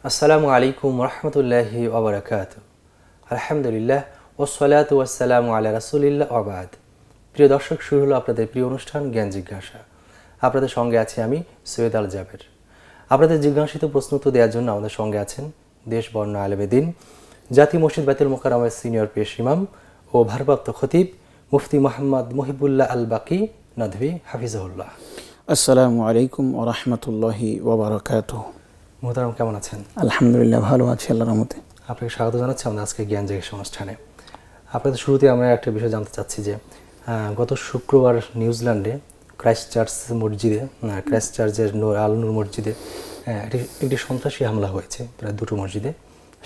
আসসালামু আলাইকুম রহমতুল্লাহি ওবরাকাতুহু। আলহামদুলিল্লাহ ওয়াসসালাতু ওয়াসসালামু আলা রাসূলিল্লাহ ওয়া বাদ। প্রিয় দর্শক, শুরু হলো আপনাদের প্রিয় অনুষ্ঠান জ্ঞান জিজ্ঞাসা। আপনাদের সঙ্গে আছি আমি সৈয়দ আল জাবের। আপনাদের জিজ্ঞাসিত প্রশ্ন উত্তর দেওয়ার জন্য আমাদের সঙ্গে আছেন দেশ বর্ণ আলেমে দ্বীন, জাতীয় মসজিদ বাইতুল মোকাররমের সিনিয়র পেশ ইমাম ও ভারপ্রাপ্ত খতিব মুফতি মোহাম্মদ মুহিবুল্লাহ আল বাকি নদভী হাফিজাহুল্লাহ। আসসালামু আলাইকুম ওয়া রাহমাতুল্লাহি ওয়া বারাকাতুহু। মোহতারাম, কেমন আছেন? আলহামদুলিল্লাহ, ভালো আছি আল্লাহর রহমতে। আপনাকে স্বাগত জানাচ্ছি আমাদের আজকে জ্ঞান জিজ্ঞাসা অনুষ্ঠানে। আপনাদের শুরুতে আমরা একটা বিষয় জানতে চাচ্ছি যে গত শুক্রবার নিউজিল্যান্ডে ক্রাইস্টচার্চের আল নূর মসজিদে একটি সন্ত্রাসী হামলা হয়েছে, প্রায় দুটো মসজিদে।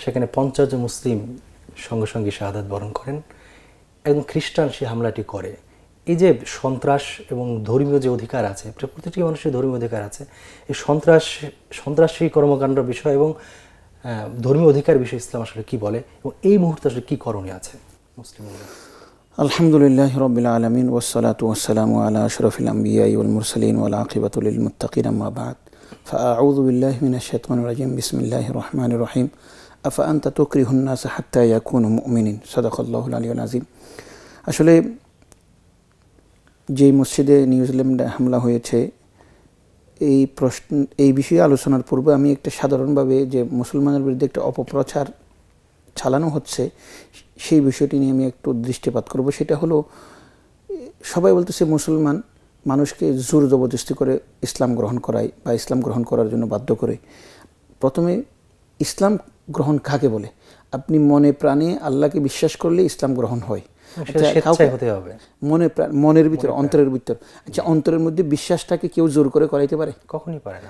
সেখানে 50 জন মুসলিম সঙ্গে সঙ্গে শাহাদাত বরণ করেন। একজন খ্রিস্টান সে হামলাটি করে। এই যে সন্ত্রাস এবং ধর্মীয় যে অধিকার আছে, প্রতিটি মানুষের ধর্মীয় অধিকার আছে, এই সন্ত্রাসী কর্মকাণ্ড বিষয় এবং ধর্মীয় অধিকার বিষয়ে ইসলাম আসলে কি বলে এবং এই মুহূর্তে আসলে কি করণীয় আছে মুসলিমরা? আলহামদুলিল্লাহি রাব্বিল আলামিন ওয়াসসালাতু ওয়াসসালামু আলা আশরাফিল আমবিয়াই ওয়াল মুরসালিন ওয়াল আকিবাতু লিল মুত্তাকিন, আম্মা বা'দ। ফাআউযু বিল্লাহি মিনাশ শাইতানির রাজিম। বিসমিল্লাহির রহমানির রহিম। আফা আনতা তুকরিহুন নাস হাত্তা ইয়াকুনু মুমিনিন। সাদাকাল্লাহুল আলিয়্যুল আযীম। আসলে যে মসজিদে নিউজিল্যান্ডে হামলা হয়েছে, এই বিষয়ে আলোচনার পূর্বে আমি একটা সাধারণভাবে যে মুসলমানের বিরুদ্ধে একটা অপপ্রচার চালানো হচ্ছে সেই বিষয়টি নিয়ে আমি একটু দৃষ্টিপাত করব। সেটা হলো, সবাই বলতেছে মুসলমান মানুষকে জোর জবরদস্তি করে ইসলাম গ্রহণ করায় বা ইসলাম গ্রহণ করার জন্য বাধ্য করে। প্রথমে ইসলাম গ্রহণ কাকে বলে? আপনি মনে প্রাণে আল্লাহকে বিশ্বাস করলে ইসলাম গ্রহণ হয়। মনের ভিতর, অন্তরের ভিতর। আচ্ছা, অন্তরের মধ্যে বিশ্বাসটাকে কেউ জোর করে করাইতে পারে? কখনই পারে না।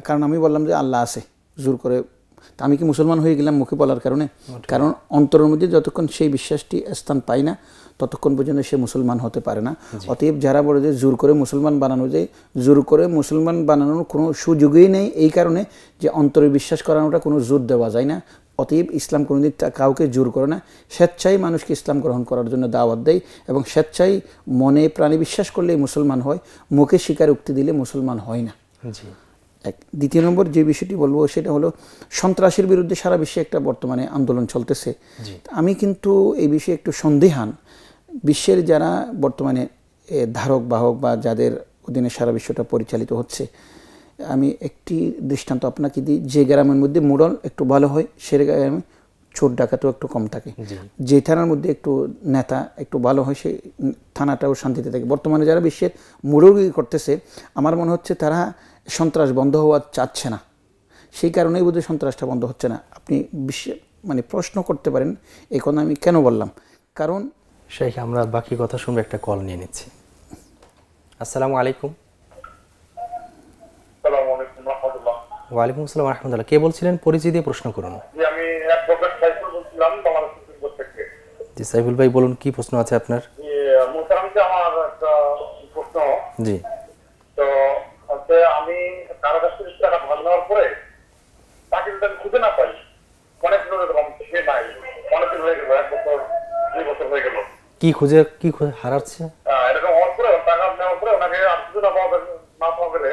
কারণ আমি বললাম যে আল্লাহ আছে, জোর করে তা আমি কি মুসলমান হয়ে গেলাম মুখে বলার কারণে? কারণ অন্তরের মধ্যে যতক্ষণ সেই বিশ্বাসটি স্থান পায় না ততক্ষণ পর্যন্ত সে মুসলমান হতে পারে না। অতএব যারা বলে যে জোর করে মুসলমান বানানো যায়, জোর করে মুসলমান বানানোর কোনো সুযোগই নেই, এই কারণে যে অন্তরে বিশ্বাস করানোটা কোনো জোর দেওয়া যায় না। অতএব ইসলাম কোনোদিন কাউকে জোর করে না, স্বেচ্ছায় মানুষকে ইসলাম গ্রহণ করার জন্য দাওয়াত দেয় এবং স্বেচ্ছায় মনে প্রাণে বিশ্বাস করলেই মুসলমান হয়, মুখে স্বীকারোক্তি দিলে মুসলমান হয় না। দ্বিতীয় নম্বর যে বিষয়টি বলবো সেটা হলো, সন্ত্রাসের বিরুদ্ধে সারা বিশ্বে একটা বর্তমানে আন্দোলন চলতেছে। আমি কিন্তু এই বিষয়ে একটু সন্দেহান। বিশ্বের যারা বর্তমানে ধারক বাহক বা যাদের অধীনে সারা বিশ্বটা পরিচালিত হচ্ছে, আমি একটি দৃষ্টান্ত আপনাকে দিই। যে গ্রামের মধ্যে মোড়ল একটু ভালো হয় সে গ্রামে চোর ডাকাতও একটু কম থাকে। যে থানার মধ্যে একটু নেতা একটু ভালো হয় সেই থানাটাও শান্তিতে থাকে। বর্তমানে যারা বিশ্বের মোড়লগিরি করতেছে, আমার মনে হচ্ছে তারা সন্ত্রাস বন্ধ হওয়া চাচ্ছে না, সেই কারণেই বোধহয় সন্ত্রাসটা বন্ধ হচ্ছে না। আপনি বিশ্বে প্রশ্ন করতে পারেন এই কথা আমি কেন বললাম। কারণ শেখ, আমরা বাকি কথা শুনবো, একটা কল নিয়ে নিচ্ছি। আসসালামু আলাইকুম। ওয়ালাইকুম আসসালাম রাহমাতুল্লাহ। কে বলছিলেন? পরিচয় দিয়ে প্রশ্ন করুন। আমি অ্যাডভোকেট সাইফুল বলছিলাম বাংলাদেশ সুপ্রিম কোর্ট থেকে। জি সাইফুল ভাই, বলুন কি প্রশ্ন আছে আপনার? মোহতারামকে আমার একটা প্রশ্ন। জি। তো আমি কারো কাছ থেকে টাকা ধার নেওয়ার পরে তাকে যদি আমি খুঁজে না পাই, অনেক দিন সে নাই, অনেক দিন হয়ে গেল, 1 বছর 2 বছর হয়ে গেল, কি খুঁজে হারাচ্ছে? এরকম হওয়ার পরে টাকা নেওয়ার পরে ওনাকে আর খুঁজে না পাওয়া গেলে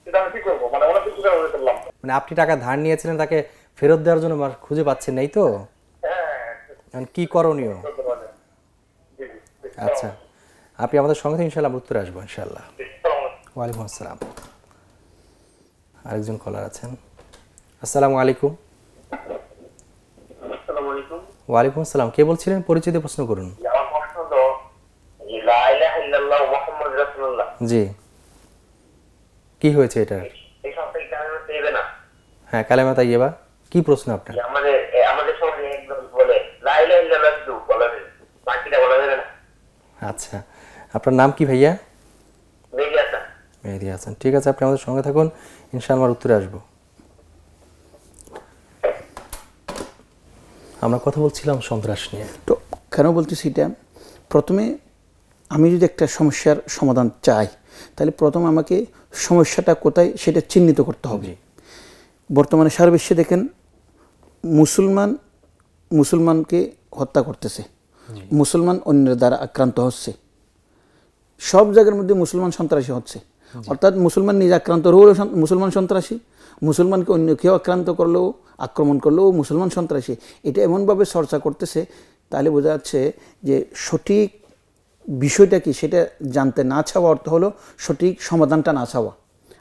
সেটা আমি কি করবো? অনেক কিছু হয়ে করলাম। আপনি টাকা ধার নিয়েছিলেন, তাকে ফেরত দেওয়ার জন্য খুঁজে পাচ্ছেন নাই তো? কি করণীয়? আচ্ছা, আপনি আমাদের সঙ্গে থেকে ইনশাআল্লাহ উত্তরে আসবো ইনশাআল্লাহ। ওয়ালাইকুম আসসালাম। আরেকজন কলার আছেন। আসসালামু আলাইকুম। ওয়ালাইকুম আসসালাম। কে বলছিলেন? পরিচয় দিয়ে প্রশ্ন করুন। জি, কি হয়েছে এটা? হ্যাঁ, কালেমা তাইয়্যিবা। কি প্রশ্ন আপনার? আচ্ছা, আপনার নাম কি ভাইয়া? মেহেদী হাসান। ঠিক আছে, আপনি আমাদের সঙ্গে থাকুন, ইনশাআল্লাহ উত্তরে আসবো। আমরা কথা বলছিলাম সন্ত্রাস নিয়ে। তো কেন বলতেছি এটা? প্রথমে আমি যদি একটা সমস্যার সমাধান চাই, তাহলে প্রথম আমাকে সমস্যাটা কোথায় সেটা চিহ্নিত করতে হবে। বর্তমানে সারা বিশ্বে দেখেন মুসলমানকে হত্যা করতেছে, মুসলমান অন্যের দ্বারা আক্রান্ত হচ্ছে, সব জায়গার মধ্যে মুসলমান সন্ত্রাসী হচ্ছে। অর্থাৎ মুসলমান নিজে আক্রান্ত হলেও মুসলমান সন্ত্রাসী, মুসলমানকে অন্য কেউ আক্রান্ত করলেও আক্রমণ করলো ও মুসলমান সন্ত্রাসী, এটা এমনভাবে চর্চা করতেছে, তাহলে বোঝা যাচ্ছে যে সঠিক বিষয়টা কি সেটা জানতে না চাওয়া অর্থ হলো সঠিক সমাধানটা না চাওয়া।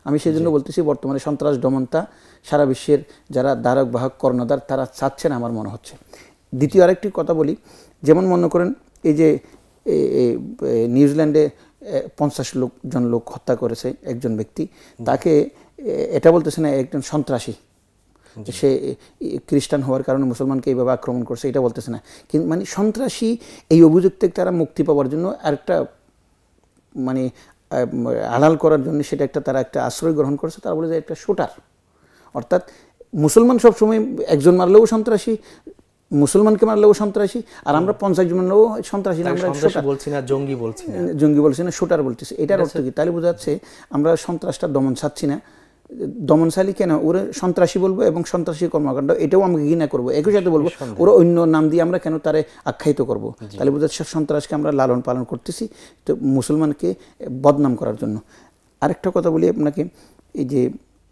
আমি সেই জন্য বলতেছি বর্তমানে সন্ত্রাস দমনটা সারা বিশ্বের যারা ধারক বাহক কর্ণধার তারা চাচ্ছে না আমার মনে হচ্ছে। দ্বিতীয় আরেকটি কথা বলি, যেমন মনে করেন এই যে নিউজিল্যান্ডে 50 জন লোক হত্যা করেছে একজন ব্যক্তি, তাকে এটা বলতেছে না একজন সন্ত্রাসী, সে খ্রিস্টান হওয়ার কারণে মুসলমানকে এইভাবে আক্রমণ করছে এটা বলতেছে না, কিন্তু মানে সন্ত্রাসী এই অভিযোগ থেকে তারা মুক্তি পাওয়ার জন্য আরেকটা মানে আড়াল করার জন্য সেটা একটা তারা একটা আশ্রয় গ্রহণ করেছে, তারা বলে যে একটা শুটার। অর্থাৎ মুসলমান সবসময় একজন মারলেও সন্ত্রাসী, মুসলমানকে মারলেও সন্ত্রাসী, আর আমরা 50 জন মারলেও সন্ত্রাসী না, আমরা বলছি না, জঙ্গি বলছি না, জঙ্গি বলছি না, শুটার বলতেছি। এটার অর্থ কি? তাহলে বোঝা যাচ্ছে আমরা সন্ত্রাসটা দমন চাচ্ছি না। দমনশালী কেন? ওরা সন্ত্রাসী বলবো এবং সন্ত্রাসী কর্মকাণ্ড এটাও আমরা ঘৃণা করবো, একই সাথে বলবো ওরা অন্য নাম দিয়ে আমরা কেন তারে আখ্যায়িত করব। তাহলে বোঝা যাচ্ছে সন্ত্রাসকে আমরা লালন পালন করতেছি তো মুসলমানকে বদনাম করার জন্য। আরেকটা কথা বলি আপনাকে, এই যে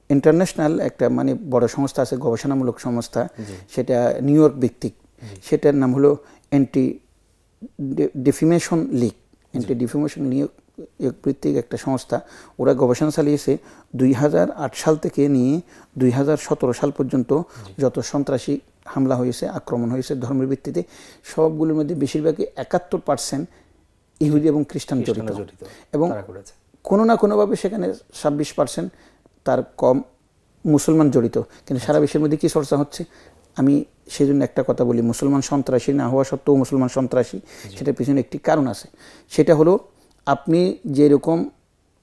ইন্টারন্যাশনাল একটা মানে বড় সংস্থা আছে, গবেষণামূলক সংস্থা, সেটা নিউ ইয়র্ক ভিত্তিক, সেটার নাম হলো anti defamation League. Anti defamation League ভিত্তিক একটা সংস্থা, ওরা গবেষণা চালিয়েছে 2008 সাল থেকে নিয়ে 2017 সাল পর্যন্ত যত সন্ত্রাসী হামলা হয়েছে, আক্রমণ হয়েছে ধর্মের ভিত্তিতে, সবগুলোর মধ্যে বেশিরভাগই 71% ইহুদি এবং খ্রিস্টান জড়িত, এবং কোনো না কোনোভাবে সেখানে 26% তার কম মুসলমান জড়িত। কিন্তু সারা বিশ্বের মধ্যে কী চর্চা হচ্ছে? আমি সেই জন্য একটা কথা বলি, মুসলমান সন্ত্রাসী না হওয়া সত্ত্বেও মুসলমান সন্ত্রাসী, সেটার পিছনে একটি কারণ আছে। সেটা হলো আপনি যেরকম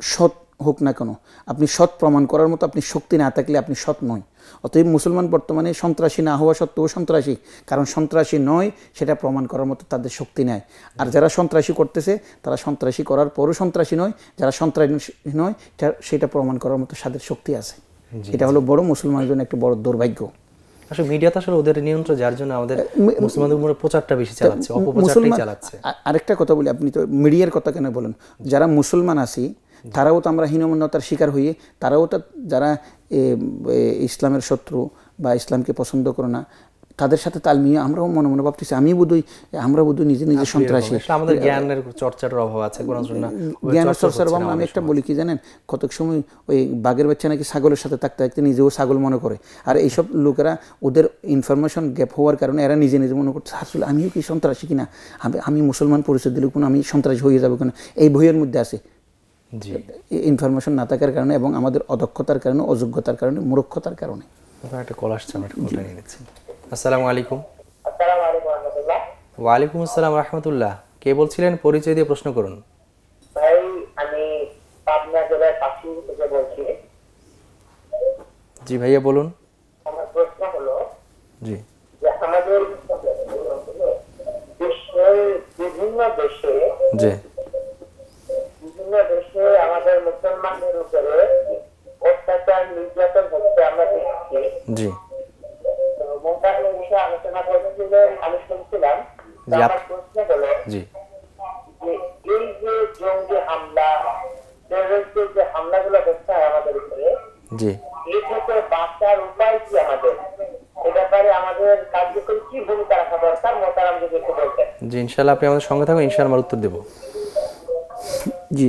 সৎ হোক না কেন, আপনি সৎ প্রমাণ করার মতো আপনি শক্তি না থাকলে আপনি সৎ নয়। অতএব মুসলমান বর্তমানে সন্ত্রাসী না হওয়া সত্ত্বেও সন্ত্রাসী, কারণ সন্ত্রাসী নয় সেটা প্রমাণ করার মতো তাদের শক্তি নেই। আর যারা সন্ত্রাসী করতেছে তারা সন্ত্রাসী করার পরও সন্ত্রাসী নয়, যারা সন্ত্রাসী নয় সেটা প্রমাণ করার মতো তাদের শক্তি আছে। এটা হলো বড় মুসলমানের জন্য একটা বড় দুর্ভাগ্য। আসলে মিডিয়া তো আসলে ওদের নিয়ন্ত্রণ, যার জন্য আমাদের মুসলমানদের উপরে প্রচারটা বেশি চালাচ্ছে, অপপ্রচারটাই চালাচ্ছে। আরেকটা কথা বলি, আপনি তো মিডিয়ার কথা কেন বলেন, যারা মুসলমান আছি তারাও তো আমরা হীনমন্যতার শিকার হই, তারাও তো যারা ইসলামের শত্রু বা ইসলামকে পছন্দ করে না তাদের সাথে তাল মিলিয়ে আমরাও মনে মনে ভাবতেছি আমরা বোধহয় নিজে নিজে সন্ত্রাসী। আমাদের জ্ঞানের চর্চার অভাব আছে, জ্ঞানের চর্চার অভাব। আমি একটা বলি কি জানেন, কতক সময় ওই বাঘের বাচ্চা নাকি ছাগলের সাথে থাকতে থাকতে নিজেও ছাগল মনে করে, আর এইসব লোকেরা ওদের ইনফরমেশন গ্যাপ হওয়ার কারণে এরা নিজে নিজে মনে করছে আসলে আমিও কি সন্ত্রাসী কিনা, আমি মুসলমান পরিচয় দিলে কোনো আমি সন্ত্রাসী হয়ে যাবো কিনা, এই ভয়ের মধ্যে আছে। ইনফরমেশন না থাকার কারণে এবং আমাদের অদক্ষতার কারণে, অযোগ্যতার কারণে, মূর্খতার কারণে। একটা কল আসছে, আমরা একটা কলটা নিয়ে নিচ্ছি। আসসালামু আলাইকুম। আসসালামু আলাইকুম রাহমাতুল্লাহ। ওয়ালাইকুম আসসালাম রাহমাতুল্লাহ। কে বলছিলেন? পরিচয় দিয়ে প্রশ্ন করুন। ভাই আমি পাবনা জেলার পাশি থেকে বলছি। জি ভাইয়া বলুন। আমার প্রশ্ন হলো জি যে আমাদের বিশ্বের বিভিন্ন দেশে আমাদের মুসলমানদের উপরে অত্যাচার নির্যাতন হচ্ছে আমরা দেখছি। জি মোতাবেক বিষয়ে আলোচনা করছিলেন, আমি শুনছিলাম। আমার প্রশ্ন হলো যে এই যে জঙ্গি হামলা, টেররিস্টের যে হামলাগুলো হচ্ছে আমাদের উপরে, জি এই থেকে বাঁচার উপায় কি আমাদের? এ ব্যাপারে আমাদের কার্যকরী কি ভূমিকা রাখা দরকার, মোতারাম যদি একটু বলতেন। জি ইনশাআল্লাহ, আপনি আমাদের সঙ্গে থাকুন, ইনশাআল্লাহ আমরা উত্তর দেব। জি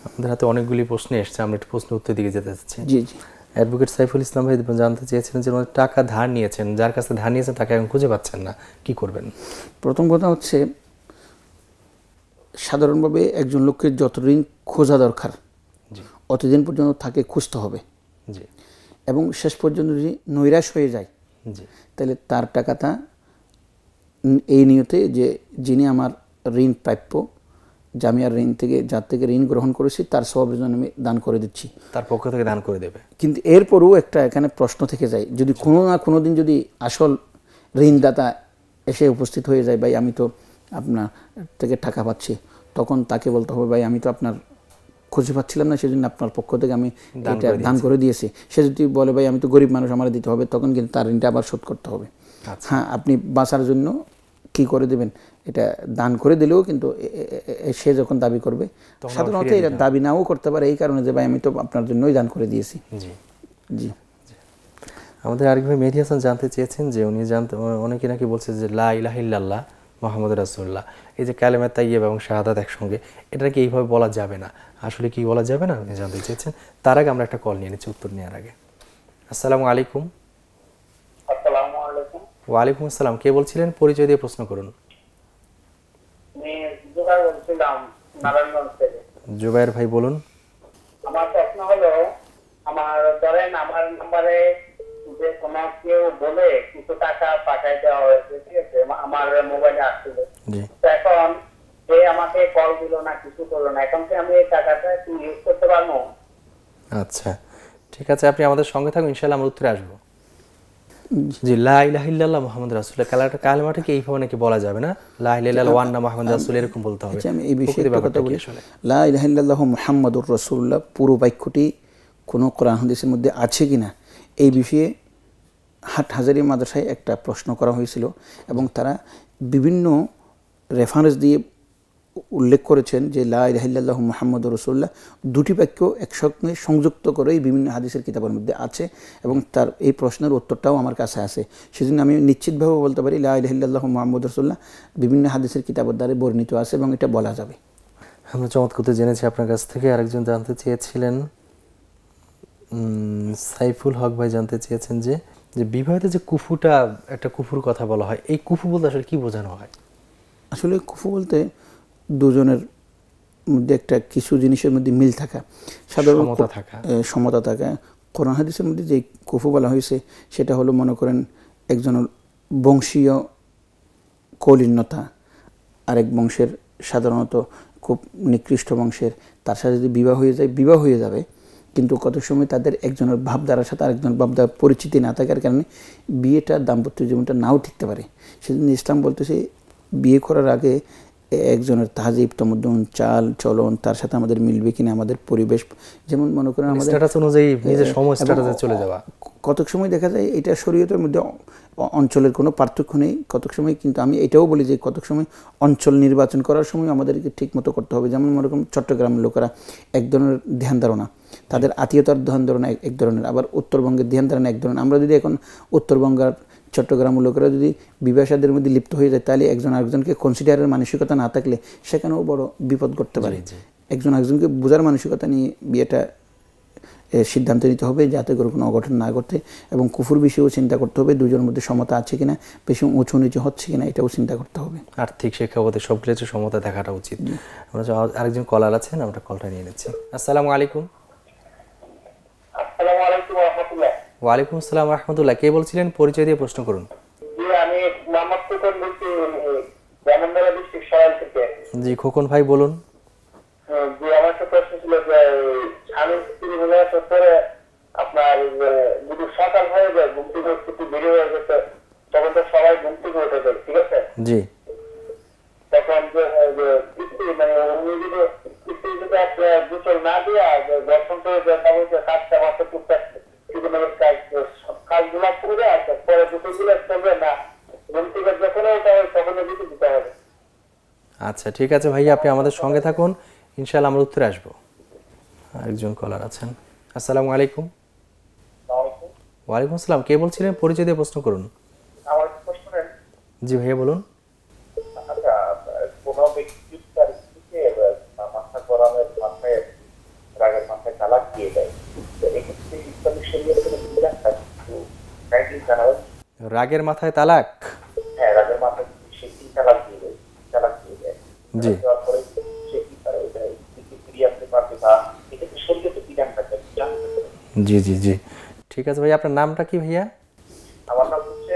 আমাদের হাতে অনেকগুলি প্রশ্ন এসছে, আমরা একটু প্রশ্ন উত্তর দিকে যেতে চাচ্ছি। জি জি অ্যাডভোকেট সাইফুল ইসলাম ভাই জানতে চেয়েছিলেন যে টাকা ধার নিয়েছেন, যার কাছে ধার নিয়েছেন তাকে এখন খুঁজে পাচ্ছেন না, কি করবেন? প্রথম কথা হচ্ছে সাধারণভাবে একজন লোককে যত ঋণ খোঁজা দরকার অতদিন পর্যন্ত তাকে খুঁজতে হবে, জি এবং শেষ পর্যন্ত যদি নৈরাশ হয়ে যায় জি তাহলে তার টাকাটা এই নিয়তে যে যিনি আমার ঋণ প্রাপ্য, জামিয়ার ঋণ থেকে যার থেকে ঋণ গ্রহণ করেছি তার সওয়াবের জন্য আমি দান করে দিচ্ছি, তার পক্ষ থেকে দান করে দেবে। কিন্তু এরপরও একটা এখানে প্রশ্ন থেকে যায়, যদি কোনো না কোনো দিন যদি আসল ঋণদাতা এসে উপস্থিত হয়ে যায়, ভাই আমি তো আপনার থেকে টাকা পাচ্ছি, তখন তাকে বলতে হবে ভাই আমি তো আপনার খুঁজে পাচ্ছিলাম না, সেজন্য আপনার পক্ষ থেকে আমি এটা দান করে দিয়েছি। সে যদি বলে ভাই আমি তো গরিব মানুষ আমার দিতে হবে, তখন কিন্তু তার ঋণটা আবার শোধ করতে হবে। হ্যাঁ, আপনি বাঁচার জন্য কি করে দেবেন, এটা দান করে দিলেও কিন্তু সে যখন দাবি করবে, সাধারণত এটা দাবি নাও করতে পারে এই কারণে যে ভাই আমি তো আপনার জন্যই দান করে দিয়েছি। জি জি আমাদের আরেক ভাই মেহেদী হাসান জানতে চেয়েছেন যে উনি অনেকে নাকি বলছে যে লা ইলাহা ইল্লাল্লাহ মুহাম্মাদুর রাসূলুল্লাহ, এই যে কালেমা তাইয়্যিবা এবং শাহাদাত একসঙ্গে, এটা কি এইভাবে বলা যাবে না, আসলে কি বলা যাবে না উনি জানতে চেয়েছেন। তার আগে আমরা একটা কল নিয়ে নিচ্ছি উত্তর নেওয়ার আগে। আসসালামু আলাইকুম। আসসালামু আলাইকুম। ওয়ালাইকুম আসসালাম, কে বলছিলেন? পরিচয় দিয়ে প্রশ্ন করুন। আমি জুবাইর বলছিলাম নারায়ণগঞ্জ থেকে। জুবাইর ভাই বলুন। আমার প্রশ্ন হলো, আমার ধরেন আমার নাম্বারে যে কোনো কেউ বলে কিছু টাকা পাঠাই দেওয়া হয়েছে, ঠিক আছে, আমার মোবাইলে আসছিল, তো এখন সে আমাকে কল দিল না, কিছু করলো না, এখন কি আমি এই টাকাটা কি ইউজ করতে পারবো? আচ্ছা ঠিক আছে, আপনি আমাদের সঙ্গে থাকুন, ইনশাআল্লাহ আমরা উত্তরে আসবো। জি, লা ইলাহা ইল্লাল্লাহ মুহাম্মাদুর রাসূলুল্লাহ, কালেমাটা কি এইভাবে নাকি বলা যাবে না? লা ইলাহা ইল্লাল্লাহ ওয়া আন্না মুহাম্মাদুর রাসূল এরকম বলতে হবে। আমি এই বিষয়ে একটা কথা বলি। লা ইলাহা ইল্লাল্লাহু মুহাম্মাদুর রাসূলুল্লাহ পুরো বাক্যটি কোনো কোরআন হাদিসের মধ্যে আছে কিনা এই বিষয়ে হাটহাজারী মাদ্রাসায় একটা প্রশ্ন করা হয়েছিল এবং তারা বিভিন্ন রেফারেন্স দিয়ে উল্লেখ করেছেন যে লা ইলাহা ইল্লাল্লাহু মুহাম্মাদুর রাসূলুল্লাহ দুটি বাক্য একসঙ্গে সংযুক্ত করেই বিভিন্ন হাদিসের কিতাবের মধ্যে আছে এবং তার এই প্রশ্নের উত্তরটাও আমার কাছে আছে। সেজন্য আমি নিশ্চিতভাবে বলতে পারি লা ইলাহা ইল্লাল্লাহু মুহাম্মাদুর রাসূলুল্লাহ বিভিন্ন হাদিসের কিতাবের দ্বারা বর্ণিত আছে এবং এটা বলা যাবে। আমরা চমৎকার জেনেছি আপনার কাছ থেকে। আরেকজন জানতে চেয়েছিলেন, সাইফুল হক ভাই জানতে চেয়েছেন যে বিবাহেতে যে কুফুটা একটা কুফুর কথা বলা হয়, এই কুফু বলতে আসলে কি বোঝানো হয়? আসলে কুফু বলতে দুজনের মধ্যে একটা কিছু জিনিসের মধ্যে মিল থাকা, সাধারণত সমতা থাকা। কোরআন হাদিসের মধ্যে যে কুফু বলা হয়েছে সেটা হলো, মনে করেন একজনের বংশীয় কৌলীন্যতা, আরেক বংশের সাধারণত খুব নিকৃষ্ট বংশের, তার সাথে যদি বিবাহ হয়ে যায় বিবাহ হয়ে যাবে, কিন্তু কত সময় তাদের একজনের ভাবধারার সাথে আরেকজন ভাবধারার পরিচিতি না থাকার কারণে বিয়েটা দাম্পত্য জীবনটা নাও ঠিকতে পারে। সেজন্য ইসলাম বলতেছে বিয়ে করার আগে একজনের তাহজিব তমদ্দুন চাল চলন তার সাথে আমাদের মিলবে কিনা, আমাদের পরিবেশ, যেমন মনে করেন আমাদের স্ট্যাটাস অনুযায়ী নিজের সময় স্ট্যাটাসে চলে যাওয়া। কতক সময় দেখা যায় এটা শরীয়তের মধ্যে অঞ্চলের কোনো পার্থক্য নেই, কতক সময় কিন্তু আমি এটাও বলি যে কতক সময় অঞ্চল নির্বাচন করার সময় আমাদেরকে ঠিক মতো করতে হবে। যেমন মনে করেন চট্টগ্রামের লোকেরা এক ধরনের ধ্যান ধারণা, তাদের আত্মীয়তার ধ্যান ধারণা এক ধরনের, আবার উত্তরবঙ্গের ধ্যান ধারণা এক ধরনের। আমরা যদি এখন উত্তরবঙ্গের চট্টগ্রামের লোকেরা যদি বিবাসাদের মধ্যে লিপ্ত হয়ে যায়, তাহলে একজন আরেকজনকে কনসিডারের মানসিকতা না থাকলে সেখানেও বড় বিপদ ঘটতে পারে। একজন আরেকজনকে বোঝার মানসিকতা নিয়ে বিয়েটা সিদ্ধান্ত নিতে হবে যাতে করে কোনো অঘটন না ঘটে, এবং কুফুর বিষয়েও চিন্তা করতে হবে, দুজনের মধ্যে সমতা আছে কিনা, বেশি উঁচু নিচু হচ্ছে কিনা এটাও চিন্তা করতে হবে। আর্থিক শিক্ষাগত সব কিছু সমতা দেখাটা উচিত। আমরা আরেকজন কলার আছেন, আমরা কলটা নিয়ে নিচ্ছি। আসসালামু আলাইকুম। আসসালামু আলাইকুম ওয়া রাহমাতুল্লাহ। ওয়ালাইকুম আসসালাম ওয়া রাহমাতুল্লাহ, কে বলছিলেন? পরিচয় দিয়ে প্রশ্ন করুন। জি, আমি মোহাম্মদ খোকন বলছি, ব্রাহ্মণবাড়িয়া ডিস্ট্রিক্ট সরাইল থেকে। জি খোকন ভাই বলুন। জি, আমার একটা প্রশ্ন ছিল যে স্বামী স্ত্রী মিলে পরে আপনার যদি সকাল হয়ে যায়, ঘুম থেকে একটু দেরি হয়ে গেছে, তখন তো সবাই ঘুম থেকে উঠে যায়, ঠিক আছে? জি, তখন যে স্ত্রী মানে উনি যদি স্ত্রী যদি গোসল না দিয়া দর্শন করে কাজটা মাত্র টুকটাক কাজগুলো করে আসে, পরে দুটোগুলো চলবে না, ঘুম থেকে যখন ওটা হয় তখন দিতে দিতে হবে। আচ্ছা ঠিক আছে ভাইয়া, আপনি আমাদের সঙ্গে থাকুন, ইনশাআল্লাহ আমরা উত্তরে আসবো। আরেকজন কলার আছেন। আসসালামু আলাইকুম। ওয়ালাইকুম আসসালাম, কে বলছিলেন? পরিচয় দিয়ে প্রশ্ন করুন। আমার প্রশ্ন, জি ভাইয়া বলুন। আচ্ছা, কোনো ব্যক্তি তার স্ত্রীকে মাথা গরমের মাথায় রাগের মাথায় তালাক দিয়ে দেয়, তো এক্ষেত্রে ইসলামী শরীয়তে কোনো বিধান থাকে? কাইন্ডলি জানাবেন। রাগের মাথায় তালাক? হ্যাঁ, রাগের মাথায় সে কি তালাক দিয়ে দেয়, জি, তারপরে সে কি করে এটা স্ত্রীকে ফিরিয়ে আনতে পারবে, বা এক্ষেত্রে শরীয়তে বিধান থাকে? জি জি জি ঠিক আছে ভাইয়া, আপনার নামটা কি ভাইয়া? আমার নাম হচ্ছে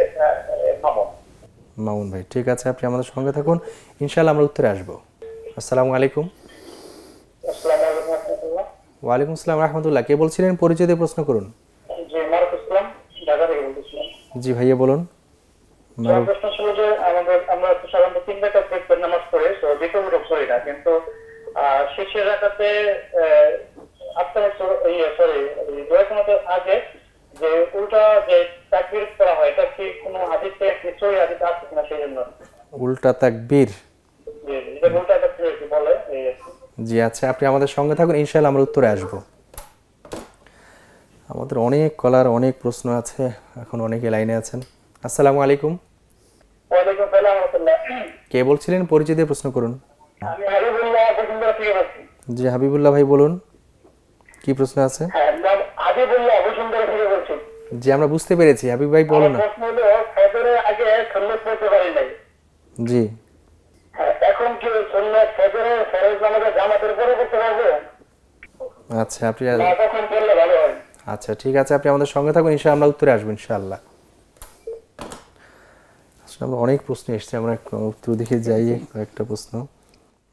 মামুন। মামুন ভাই, ঠিক আছে, আপনি আমাদের সঙ্গে থাকুন, ইনশাআল্লাহ আমরা উত্তরে আসবো। আসসালামু আলাইকুম। আসসালামু আলাইকুম ওয়া রাহমাতুল্লাহ। ওয়ালাইকুম আসসালাম ওয়া রাহমাতুল্লাহ, কে বলছিলেন? পরিচয় দিয়ে প্রশ্ন করুন। জি, মারুফ ইসলাম, ঢাকা থেকে বলছিলাম। জি ভাইয়া বলুন। আমার প্রশ্ন ছিল যে আমরা সাধারণত 3 রাকাত ফজর নামাজ পড়ি, তো যেটা উঠে পড়ি না, কিন্তু শেষের রাকাতে আগে যে উল্টা যে তাকবীর করা হয়, এটা কি কোনো হাদিসে নিশ্চয়ই হাদিস আছে কিনা, সেই জন্য। উল্টা তাকবীর? জি, এটা উল্টা তাকবীর কি বলে? জি আচ্ছা, আপনি আমাদের সঙ্গে থাকুন, ইনশাআল্লাহ আমরা উত্তরে আসবো। আমাদের অনেক কলার, অনেক প্রশ্ন আছে, এখন অনেকে লাইনে আছেন। আসসালামু আলাইকুম। ওয়ালাইকুম সালাম ওয়া রাহমাতুল্লাহ। কে বলছিলেন? পরিচয় দিয়ে প্রশ্ন করুন। আমি হাবিবুল্লাহ বসুন্ধরা থেকে বলছি। জি হাবিবুল্লাহ ভাই বলুন, কি প্রশ্ন আছে? হ্যাঁ, নাম হাবিবুল্লাহ বসুন্ধরা থেকে বলছি। জি আমরা বুঝতে পেরেছি, হাবিব ভাই বলুন না। প্রশ্ন হলো ফজরের আগে সুন্নাত পড়তে পারি নাই। জি হ্যাঁ, এখন কি সুন্নাত ফজরের ফরজ নামাজে জামাতের পরে পড়তে পারবো? আচ্ছা আপনি না তখন পড়লে ভালো হয়। আচ্ছা ঠিক আছে, আপনি আমাদের সঙ্গে থাকুন, ইনশাআল্লাহ আমরা উত্তরে আসবো ইনশাআল্লাহ। আসলে আমরা অনেক প্রশ্ন এসছে, আমরা উত্তর দিকে যাই। কয়েকটা প্রশ্ন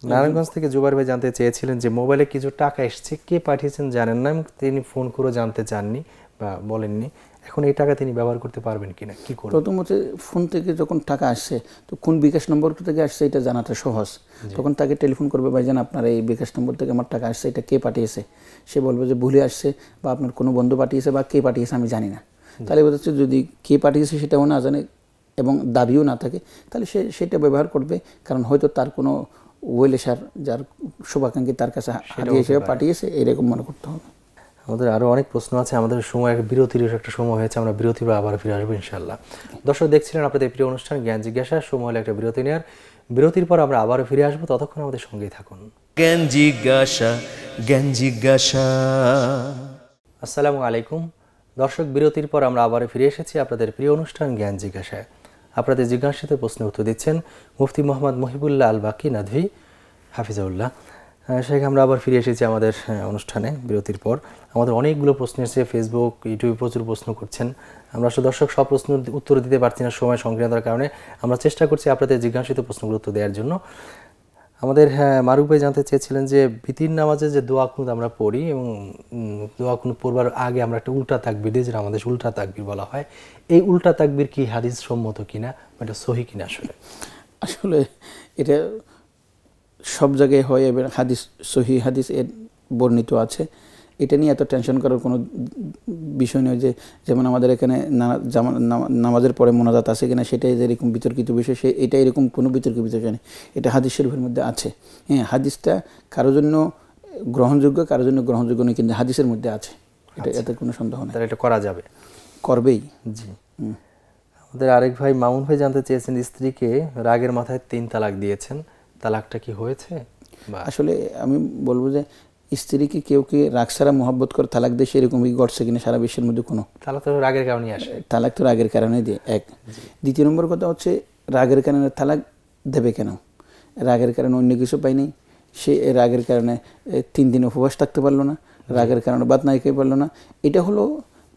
নারায়ণগঞ্জ থেকে জুবাইর ভাই জানতে চেয়েছিলেন যে মোবাইলে কিছু টাকা এসছে, কে পাঠিয়েছেন জানেন না, তিনি ফোন করে জানতে চাননি বা বলেননি, এখন এই টাকা তিনি ব্যবহার করতে পারবেন কিনা, কি করবেন? প্রথমত ফোন থেকে যখন টাকা আসছে তো কোন বিকাশ নম্বর থেকে আসছে এটা জানাটা সহজ। তখন তাকে টেলিফোন করবে, ভাইজান আপনার এই বিকাশ নম্বর থেকে আমার টাকা আসছে, এটা কে পাঠিয়েছে? সে বলবে যে ভুলে আসছে বা আপনার কোনো বন্ধু পাঠিয়েছে বা কে পাঠিয়েছে আমি জানি না। তাহলে বোঝা যাচ্ছে যদি কে পাঠিয়েছে সেটাও না জানে এবং দাবিও না থাকে, তাহলে সে সেটা ব্যবহার করবে, কারণ হয়তো তার কোনো ওয়েলেশার যার শুভাকাঙ্ক্ষী তার কাছে হাদিয়া হিসেবে পাঠিয়েছে, এরকম মনে করতে হবে। আমাদের আরও অনেক প্রশ্ন আছে, আমাদের সময় বিরতির একটা সময় হয়েছে, আমরা বিরতির পর আবার ফিরে আসবো ইনশাআল্লাহ। দর্শক দেখছিলেন আপনাদের প্রিয় অনুষ্ঠান জ্ঞান জিজ্ঞাসা, সময় হলে একটা বিরতি নেওয়ার, বিরতির পর আমরা আবারও ফিরে আসবো, ততক্ষণ আমাদের সঙ্গেই থাকুন। জ্ঞান জিজ্ঞাসা, জ্ঞান জিজ্ঞাসা। আসসালামু আলাইকুম দর্শক, বিরতির পর আমরা আবারও ফিরে এসেছি আপনাদের প্রিয় অনুষ্ঠান জ্ঞান জিজ্ঞাসায়। আপনাদের জিজ্ঞাসিত প্রশ্নের উত্তর দিচ্ছেন মুফতি মোহাম্মদ মহিবুল্লাহ আল বাকি নাদভী হাফিজাউল্লাহ। শেখ আমরা আবার ফিরে এসেছি আমাদের অনুষ্ঠানে বিরতির পর। আমাদের অনেকগুলো প্রশ্ন এসেছে, ফেসবুক ইউটিউবে প্রচুর প্রশ্ন করছেন। আমরা আসলে দর্শক সব প্রশ্ন উত্তর দিতে পারছি না সময় সংকীর্ণতার কারণে, আমরা চেষ্টা করছি আপনাদের জিজ্ঞাসিত প্রশ্নগুলো উত্তর দেওয়ার জন্য। আমাদের মারুফ ভাই জানতে চেয়েছিলেন যে বিতির নামাজে যে দোয়া কুনুত আমরা পড়ি এবং দোয়া কুনুত পড়বার আগে আমরা একটা উল্টা তাকবীর দিই, যেটা আমাদের উল্টা তাকবীর বলা হয়, এই উল্টা তাকবীর কি হাদিস সম্মত কিনা, এটা সহি কিনা? আসলে এটা সব জায়গায় হয়, এবার হাদিস সহি হাদিস এর বর্ণিত আছে, এটা নিয়ে এত টেনশন করার কোনো বিষয় নয়। যে যেমন আমাদের এখানে নামাজের পরে মোনাজাত আছে কিনা সেটাই যে এরকম বিতর্কিত বিষয়, সে এটা এরকম কোনো বিতর্কিত বিষয় নেই, এটা হাদিস শরীফের মধ্যে আছে। হ্যাঁ, হাদিসটা কারোর জন্য গ্রহণযোগ্য, কারোর জন্য গ্রহণযোগ্য নয়, কিন্তু হাদিসের মধ্যে আছে, এটা এতে কোনো সন্দেহ নেই, এটা করা যাবে, করবেই। জি আমাদের আরেক ভাই মামুন ভাই জানতে চেয়েছেন স্ত্রীকে রাগের মাথায় 3 তালাক দিয়েছেন, তালাকটা কি হয়েছে? আসলে আমি বলবো যে স্ত্রীকে কেউ কি রাগ ছাড়া মোহাব্বত করে তালাক দেয় সেরকমই ঘটছে কিনা সারা বিশ্বের মধ্যে? কোনো তালাক তো রাগের কারণেই আসে, তালাক তো রাগের কারণে দিয়ে এক। দ্বিতীয় নম্বর কথা হচ্ছে রাগের কারণে তালাক দেবে কেন? রাগের কারণে অন্য কিছু পাই নাই, সে রাগের কারণে 3 দিন উপবাস থাকতে পারলো না, রাগের কারণে বাদ নাই খেয়ে পারলো না। এটা হলো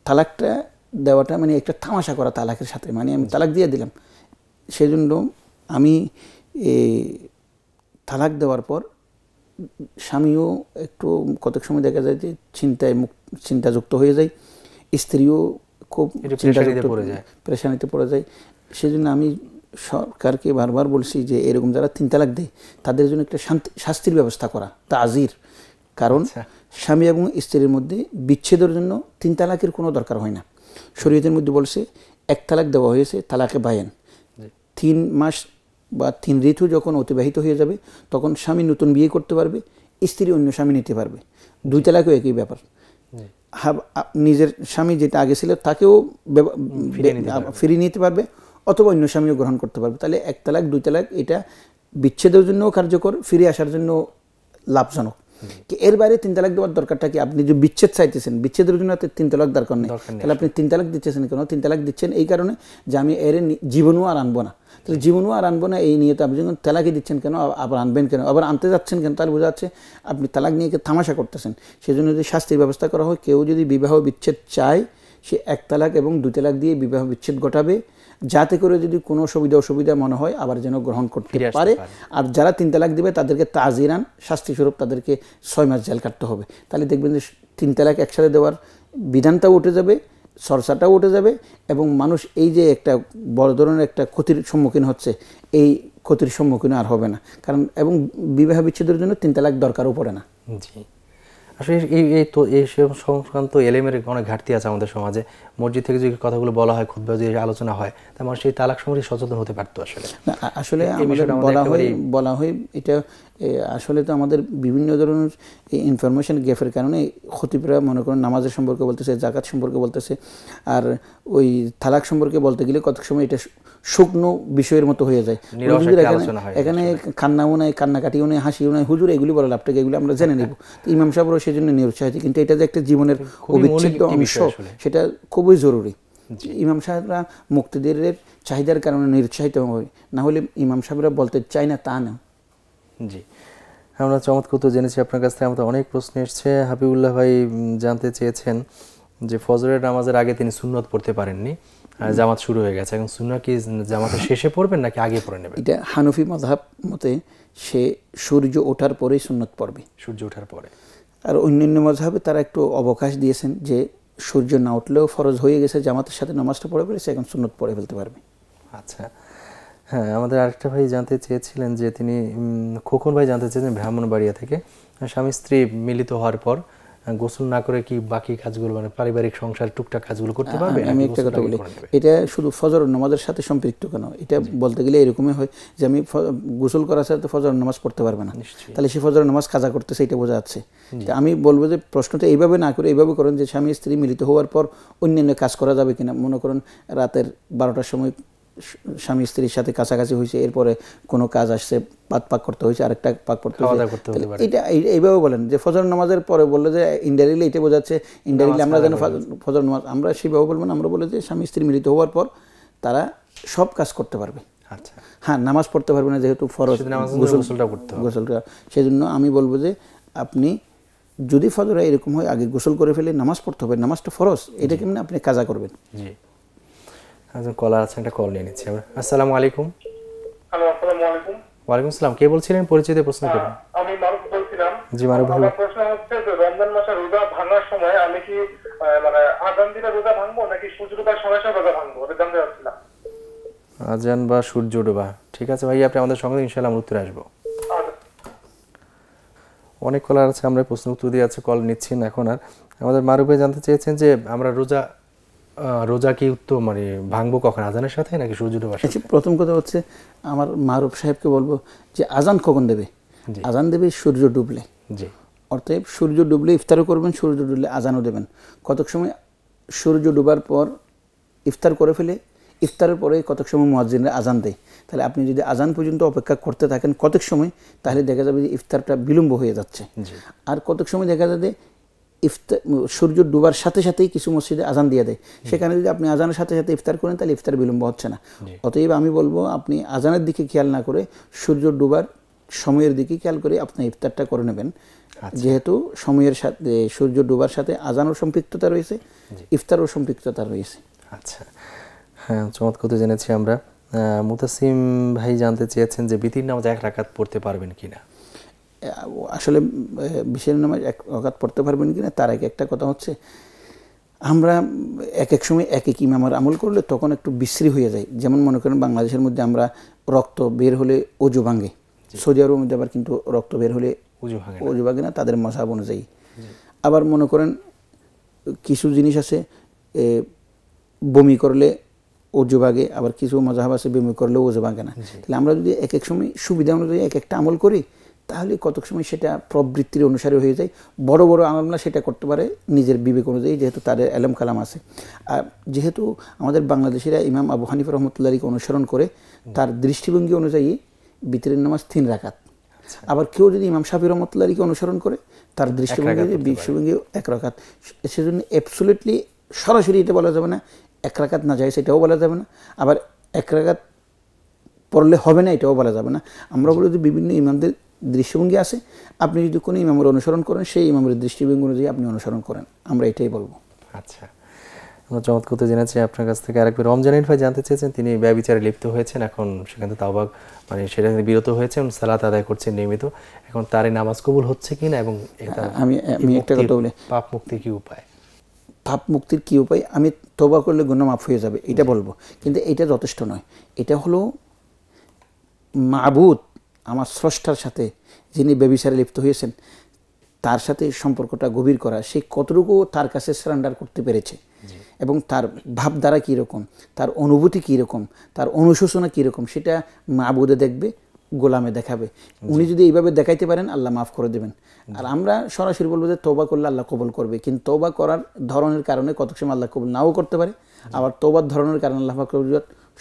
তালাকটা দেওয়াটা মানে একটা তামাশা করা তালাকের সাথে, মানে আমি তালাক দিয়ে দিলাম। সেই জন্য আমি তালাক দেওয়ার পর স্বামীও একটু কতক সময় দেখা যায় যে চিন্তাযুক্ত হয়ে যায়, স্ত্রীও খুব পেরেশানিতে পড়ে যায়। সেই জন্য আমি সরকারকে বারবার বলছি যে এরকম যারা 3 তালাক দেয় তাদের জন্য একটা শাস্তির ব্যবস্থা করা, তাজির। কারণ স্বামী এবং স্ত্রীর মধ্যে বিচ্ছেদের জন্য 3 তালাকের কোনো দরকার হয় না। শরীয়তের মধ্যে বলছে 1 তালাক দেওয়া হয়েছে তালাকে বায়ান, 3 মাস বা 3 ঋতু যখন অতিবাহিত হয়ে যাবে তখন স্বামী নতুন বিয়ে করতে পারবে, স্ত্রী অন্য স্বামী নিতে পারবে। 2 তালাকও একই ব্যাপার। নিজের স্বামী যেটা আগে ছিল তাকেও ফিরিয়ে নিতে পারবে অথবা অন্য স্বামীও গ্রহণ করতে পারবে। তাহলে 1 তালাক 2 তালাক এটা বিচ্ছেদের জন্যও কার্যকর, ফিরে আসার জন্য লাভজনক। এর বাইরে 3 তালাক দেওয়ার দরকারটা কি? আপনি যে বিচ্ছেদ চাইতেছেন, বিচ্ছেদের জন্য 3 তালাক দরকার নেই, তাহলে আপনি 3 তালাক দিচ্ছেন কেন? 3 তালাক দিচ্ছেন এই কারণে যে আমি এর জীবনও আর আনবো না। তাহলে জীবনও আর আনবো না এই নিয়ে তো আপনি যখন তালাকই দিচ্ছেন কেন, আবার আনবেন কেন, আবার আনতে যাচ্ছেন কেন? তাহলে বোঝা যাচ্ছে আপনি তালাক নিয়ে তামাশা করতেছেন। সেজন্য যদি শাস্তির ব্যবস্থা করা হয়, কেউ যদি বিবাহ বিচ্ছেদ চায় সে 1 তালাক এবং 2 তালাক দিয়ে বিবাহ বিচ্ছেদ ঘটাবে, যাতে করে যদি কোনো অসুবিধা মনে হয় আবার যেন গ্রহণ করতে পারে। আর যারা 3 তালাক দিবে তাদেরকে তাজিরান শাস্তিস্বরূপ তাদেরকে 6 মাস জেল কাটতে হবে। তাহলে দেখবেন যে 3 তালাক একসাথে দেওয়ার বিধানটাও উঠে যাবে, চর্চাটাও উঠে যাবে এবং মানুষ এই যে একটা বড় ধরনের একটা ক্ষতির সম্মুখীন হচ্ছে, এই ক্ষতির সম্মুখীন আর হবে না। কারণ এবং বিবাহ বিচ্ছেদের জন্য 3 তালাক দরকারও পড়ে না। জি আসলে এই সংক্রান্ত এলেমের অনেক ঘাটতি আছে আমাদের সমাজে। মসজিদ থেকে যদি কথাগুলো বলা হয়, খুতবা যদি আলোচনা হয়, তাহলে মানুষ এই তালাক সম্পর্কে সচেতন হতে পারতো। আসলে আমাদের বলা হয় এটা আসলে তো আমাদের বিভিন্ন ধরনের ইনফরমেশন গ্যাপের কারণে খতিবরা মনে করেন নামাজের সম্পর্কে বলতেছে, জাকাত সম্পর্কে বলতেছে, আর ওই তালাক সম্পর্কে বলতে গেলে কত সময় এটা শুকনো বিষয়ের মতো হয়ে যায়। এখানে কান্নাও নাই, কান্নাকাটিও নেই, হাসিও নাই, হুজুর এগুলি বলা লাভ থেকে এগুলি আমরা জেনে নেব। ইমাম সাহেবরাও সেই জন্য নিরুৎসাহিত, কিন্তু এটা যে একটা জীবনের অবিচ্ছেদ্য অংশ, সেটা খুবই জরুরি। ইমাম সাহেবরা মুক্তিদের চাহিদার কারণে নিরুৎসাহিত হয়, না হলে ইমাম সাহেবরা বলতে চায় না তা না। জি, আমরা চমৎকার তো জেনেছি আপনার কাছ থেকে। আমাদের অনেক প্রশ্ন এসছে। হাবিবুল্লাহ ভাই জানতে চেয়েছেন যে ফজরের নামাজের আগে তিনি সুন্নত পড়তে পারেননি, জামাত শুরু হয়ে গেছে, এখন সুন্নাত কি জামাতের শেষে পড়বেন নাকি আগে পড়ে নেবেন? এটা হানফি মাযহাব মতে সে সূর্য ওঠার পরেই সুন্নত পড়বে, সূর্য ওঠার পরে। আর অন্যান্য মাযহাবে তারা একটু অবকাশ দিয়েছেন যে সূর্য না উঠলেও ফরজ হয়ে গেছে, জামাতের সাথে নামাজটা পড়ে ফেলেছে, এখন সুন্নত পড়ে ফেলতে পারবে। আচ্ছা, হ্যাঁ, আমাদের আরেকটা ভাই জানতে চেয়েছিলেন যে তিনি খোকন ভাই জানতে চেয়েছেন ব্রাহ্মণবাড়িয়া থেকে, স্বামী স্ত্রী মিলিত হওয়ার পর গোসল না করে কি বাকি কাজগুলো মানে পারিবারিক সংসার টুকটাক কাজগুলো করতে পারবে? আমি একটা কথা বলি, এটা শুধু ফজর নামাজের সাথে সম্পৃক্ত কেন, এটা বলতে গেলে এরকমই হয় যে আমি গোসল করার সাথে ফজর নামাজ পড়তে পারবে না, তাহলে সে ফজর নামাজ কাজা করতেছে, এটা বোঝা যাচ্ছে। আমি বলবো যে প্রশ্নটা এইভাবে না করে এইভাবে করেন যে স্বামী স্ত্রী মিলিত হওয়ার পর অন্যান্য কাজ করা যাবে কিনা। মনে করেন রাতের 12টার সময় স্বামী স্ত্রীর সাথে কাছাকাছি হয়েছে, এরপরে কোনো কাজ আসছে, পাক করতে হয়েছে, আরেকটা পাক করতে হয়েছে, এটা এইভাবে বলেন যে ফজর নামাজের পরে বললে যে ইনডাইরেক্টলি এটা বোঝাচ্ছে ইনডাইরেক্টলি আমরা যেন ফজর নামাজ, আমরা সেভাবে বলবো না, আমরা বলে যে স্বামী স্ত্রী মিলিত হওয়ার পর তারা সব কাজ করতে পারবে। আচ্ছা, হ্যাঁ, নামাজ পড়তে পারবে না যেহেতু ফরজ, গোসলটা। সেই জন্য আমি বলবো যে আপনি যদি ফজরে এরকম হয় আগে গোসল করে ফেলে নামাজ পড়তে হবে, নামাজটা ফরজ, এটা কেমন আপনি কাজা করবেন। জি, একজন কলার আছে, একটা কল নিয়ে নিচ্ছি আমরা। আসসালামু আলাইকুম। হ্যালো, আসসালামু আলাইকুম। ওয়ালাইকুম আসসালাম। কে বলছিলেন? পরিচয় দিয়ে প্রশ্ন করুন। আমি মারুফ বলছিলাম। জি মারুফ ভাই। আমার প্রশ্ন হচ্ছে যে রমজান মাসে রোজা ভাঙার সময় আমি কি মানে আযান দিলে রোজা ভাঙবো নাকি সূর্য ডোবার সময় রোজা ভাঙবো, এটা জানতে চাচ্ছিলাম। আযান বা সূর্য ডোবা। ঠিক আছে ভাই, আপনি আমাদের সঙ্গে ইনশাআল্লাহ আমরা উত্তরে আসবো। অনেক কলার আছে, আমরা প্রশ্ন উত্তর দিয়ে আছে, কল নিচ্ছি না এখন আর। আমাদের মারুফ ভাই জানতে চেয়েছেন যে আমরা রোজা কি উত্তম মানে ভাঙবো কখন, আজানের সাথে নাকি সূর্য ডোবার সাথে? প্রথম কথা হচ্ছে আমার মারুফ সাহেবকে বলবো যে আজান কখন দেবে? আজান দেবে সূর্য ডুবলে। জি, অর্থাৎ সূর্য ডুবলে ইফতারও করবেন, সূর্য ডুবলে আজানও দেবেন। কতক সময় সূর্য ডুবার পর ইফতার করে ফেলে, ইফতারের পরে কতক সময় মুয়াজ্জিনরা আজান দেয়, তাহলে আপনি যদি আজান পর্যন্ত অপেক্ষা করতে থাকেন কতক সময়, তাহলে দেখা যাবে যে ইফতারটা বিলম্ব হয়ে যাচ্ছে। আর কতক সময় দেখা যাবে সূর্য ডুবার সাথে সাথেই কিছু মসজিদে আজান দিয়ে দেয়, সেখানে যদি আপনি আজানের সাথে সাথে ইফতার করেন তাহলে ইফতার বিলম্ব হচ্ছে না। অতএব আমি বলবো আপনি আজানের দিকে খেয়াল না করে সূর্য ডুবার সময়ের দিকে খেয়াল করে আপনি ইফতারটা করে নেবেন, যেহেতু সময়ের সাথে সূর্য ডুবার সাথে আজানও সম্পৃক্ততা রয়েছে, ইফতারও সম্পৃক্ততা রয়েছে। আচ্ছা, হ্যাঁ, চমৎকার জেনেছি আমরা। মুতাসিম ভাই জানতে চেয়েছেন যে বিতির নামাজ 1 রাকাত পড়তে পারবেন কিনা। আসলে বিশের নামাজ 1 রাকাত পড়তে পারবেন কিনা তার আগে একটা কথা হচ্ছে, আমরা এক এক সময় এক এক ইমামের আমল করলে তখন একটু বিশ্রী হয়ে যায়। যেমন মনে করেন বাংলাদেশের মধ্যে আমরা রক্ত বের হলে ওযু ভাঙে, সৌদি আরবের মধ্যে আবার কিন্তু রক্ত বের হলে ওযু ভাঙে না তাদের মাযহাব অনুযায়ী। আবার মনে করেন কিছু জিনিস আছে বমি করলে ওযু ভাঙে, আবার কিছু মাযহাব আছে বমি করলে ওযু ভাঙে না। তাহলে আমরা যদি এক এক সময় সুবিধা অনুযায়ী এক একটা আমল করি তাহলে কতক সময় সেটা প্রবৃত্তির অনুসারে হয়ে যায়। বড় বড় আমলনা সেটা করতে পারে নিজের বিবেক অনুযায়ী, যেহেতু তাদের এলম কালাম আছে। আর যেহেতু আমাদের বাংলাদেশিরা ইমাম আবু হানিফা রহমতুল্লাহকে অনুসরণ করে, তার দৃষ্টিভঙ্গি অনুযায়ী বিতরের নামাজ 3 রাকাত। আবার কেউ যদি ইমাম শাফি রহমতুল্লাহকে অনুসরণ করে তার দৃষ্টিভঙ্গি 1 রাকাত। সেজন্য অ্যাবসলিউটলি সরাসরি এটা বলা যাবে না 1 রাকাত না যায়, সেটাও বলা যাবে না, আবার 1 রাকাত পড়লে হবে না এটাও বলা যাবে না। আমরা বলি যে বিভিন্ন ইমামদের দৃষ্টিভঙ্গি আছে, আপনি যদি কোনো ইমামের অনুসরণ করেন সেই ইমামের দৃষ্টিভঙ্গি অনুযায়ী আপনি অনুসরণ করেন, আমরা এটাই বলবো। আচ্ছা, আমরা চমৎকার জেনেছি আপনার কাছ থেকে। আরেকবার রমজানের ভাই জানতে চেয়েছেন, তিনি ব্যভিচারে লিপ্ত হয়েছেন, এখন সেখান থেকে তাওবা মানে সেটা থেকে বিরত হয়েছেন, সালাত আদায় করছেন নিয়মিত, এখন তার নামাজ কবুল হচ্ছে কিনা এবং আমি একটা কথা বলি, পাপ মুক্তির কি উপায়? পাপ মুক্তির কি উপায়? আমি তওবা করলে গুনাহ মাফ হয়ে যাবে এটা বলবো, কিন্তু এটা যথেষ্ট নয়। এটা হলো মাবুদ আমার স্রষ্টার সাথে যিনি ব্যভিচারে লিপ্ত হয়েছেন তার সাথে সম্পর্কটা গভীর করা, সে কতটুকু তার কাছে সারেন্ডার করতে পেরেছে এবং তার ভাবধারা কীরকম, তার অনুভূতি কীরকম, তার অনুশোচনা কীরকম, সেটা মাবুদে দেখবে, গোলামে দেখাবে। উনি যদি এইভাবে দেখাইতে পারেন আল্লাহ মাফ করে দেবেন। আর আমরা সরাসরি বলবো যে তওবা করলে আল্লাহ কবুল করবে, কিন্তু তওবা করার ধরনের কারণে কত সময় আল্লাহ কবুল নাও করতে পারে, আবার তওবার ধরনের কারণে আল্লাহ পাক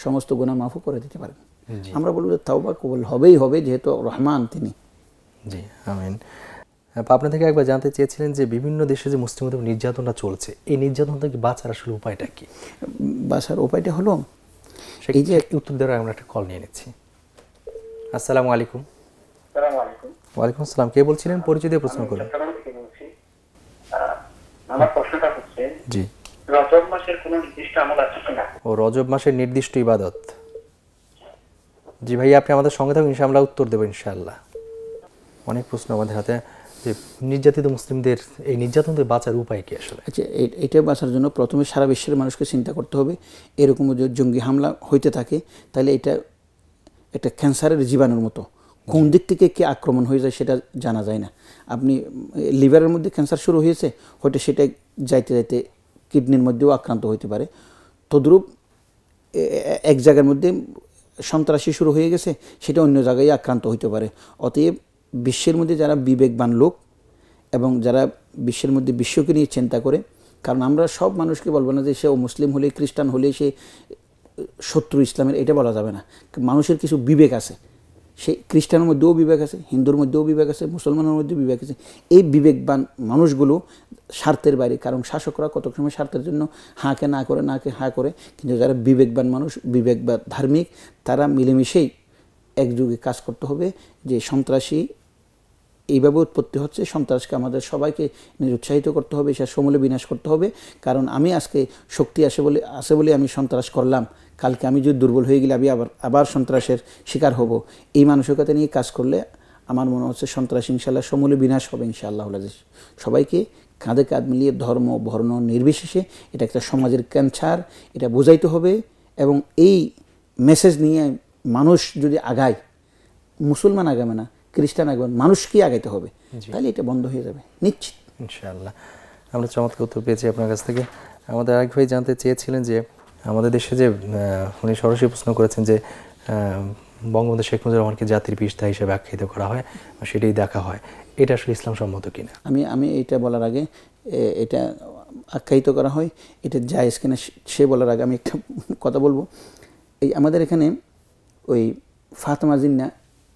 সমস্ত গুনাহ মাফও করে দিতে পারেন। আমরা বলবো যে তওবা কবুল হবেই হবে, যেহেতু রহমান তিনি। জি আমিন। আপনার থেকে একবার জানতে চেয়েছিলেন যে বিভিন্ন দেশে যে মুসলিমদের নির্যাতনটা চলছে, এই নির্যাতন থেকে বাঁচার আসলে উপায়টা কি? বাঁচার উপায়টা হলো এই যে উত্তর দেওয়ার আমরা একটা কল নিয়ে নিচ্ছি। আসসালামু আলাইকুম। আসসালামু আলাইকুম। ওয়ালাইকুম আসসালাম। কে বলছিলেন? পরিচয় দিয়ে প্রশ্ন করুন। আমার প্রশ্নটা হচ্ছে, জি, রজব মাসের কোনো নির্দিষ্ট আমল আছে কিনা? ও রজব মাসের নির্দিষ্ট ইবাদত। জি ভাই, আপনি আমাদের সঙ্গে থাকুন, ইনশাআল্লাহ উত্তর দেবেন ইনশাআল্লাহ। অনেক প্রশ্ন আমাদের হাতে, যে নির্যাতিত মুসলিমদের এই নির্যাতন থেকে বাঁচার উপায় কি আসলে? আচ্ছা, এটা বাঁচার জন্য প্রথমে সারা বিশ্বের মানুষকে চিন্তা করতে হবে, এরকম যদি জঙ্গি হামলা হইতে থাকে তাহলে এটা একটা ক্যান্সারের জীবাণুর মতো, কোন দিক থেকে কে আক্রমণ হয়ে যায় সেটা জানা যায় না। আপনি লিভারের মধ্যে ক্যান্সার শুরু হয়েছে, হয়তো সেটা যাইতে যাইতে কিডনির মধ্যেও আক্রান্ত হইতে পারে। তদ্রূপ এক জায়গার মধ্যে সন্ত্রাসী শুরু হয়ে গেছে, সেটা অন্য জায়গায় আক্রান্ত হইতে পারে। অতএব বিশ্বের মধ্যে যারা বিবেকবান লোক এবং যারা বিশ্বের মধ্যে বিশ্বকে নিয়ে চিন্তা করে, কারণ আমরা সব মানুষকে বলবো না যে সে মুসলিম হলে, খ্রিস্টান হলে সে শত্রু ইসলামের, এটা বলা যাবে না। মানুষের কিছু বিবেক আছে, সেই খ্রিস্টানের মধ্যেও বিবেক আছে, হিন্দুর মধ্যেও বিবেক আছে, মুসলমানের মধ্যেও বিবেক আছে। এই বিবেকবান মানুষগুলো স্বার্থের বাইরে, কারণ শাসকরা কত সময় স্বার্থের জন্য হাঁকে না করে, নাকে হাঁ করে, কিন্তু যারা বিবেকবান মানুষ, বিবেকবান ধার্মিক, তারা মিলেমিশেই একযোগে কাজ করতে হবে। যে সন্ত্রাসী এইভাবে উৎপত্তি হচ্ছে, সন্ত্রাসকে আমাদের সবাইকে নিরুৎসাহিত করতে হবে, সে সমূলে বিনাশ করতে হবে। কারণ আমি আজকে শক্তি আসে বলে আমি সন্ত্রাস করলাম, কালকে আমি যদি দুর্বল হয়ে গেলে আমি আবার সন্ত্রাসের শিকার হব। এই মানসিকতা নিয়ে কাজ করলে আমার মনে হচ্ছে সন্ত্রাস ইনশাআল্লাহ সমূলে বিনাশ হবে ইনশাআল্লাহ। সবাইকে কাঁধে কাঁধ মিলিয়ে ধর্ম বর্ণ নির্বিশেষে এটা একটা সমাজের ক্যান্সার, এটা বোঝাইতে হবে। এবং এই মেসেজ নিয়ে মানুষ যদি আগায়, মুসলমান আগাবে না, খ্রিস্টান আগাবে, মানুষকে আগাইতে হবে, তাহলে এটা বন্ধ হয়ে যাবে নিশ্চিত ইনশাআল্লাহ। আমরা চমৎকার উত্তর পেয়েছি আপনার কাছ থেকে। আমাদের আরেক ভাই জানতে চেয়েছিলেন যে আমাদের দেশে যে উনি সরাসরি প্রশ্ন করেছেন যে বঙ্গবন্ধু শেখ মুজিবুর রহমানকে জাতির পিতা হিসেবে আখ্যায়িত করা হয়, সেটাই দেখা হয়, এটা আসলে ইসলাম সম্মত কিনা? আমি এটা বলার আগে, এটা আখ্যায়িত করা হয় এটা জায়েজ কিনা সে বলার আগে আমি একটা কথা বলবো। এই আমাদের এখানে ওই ফাতেমা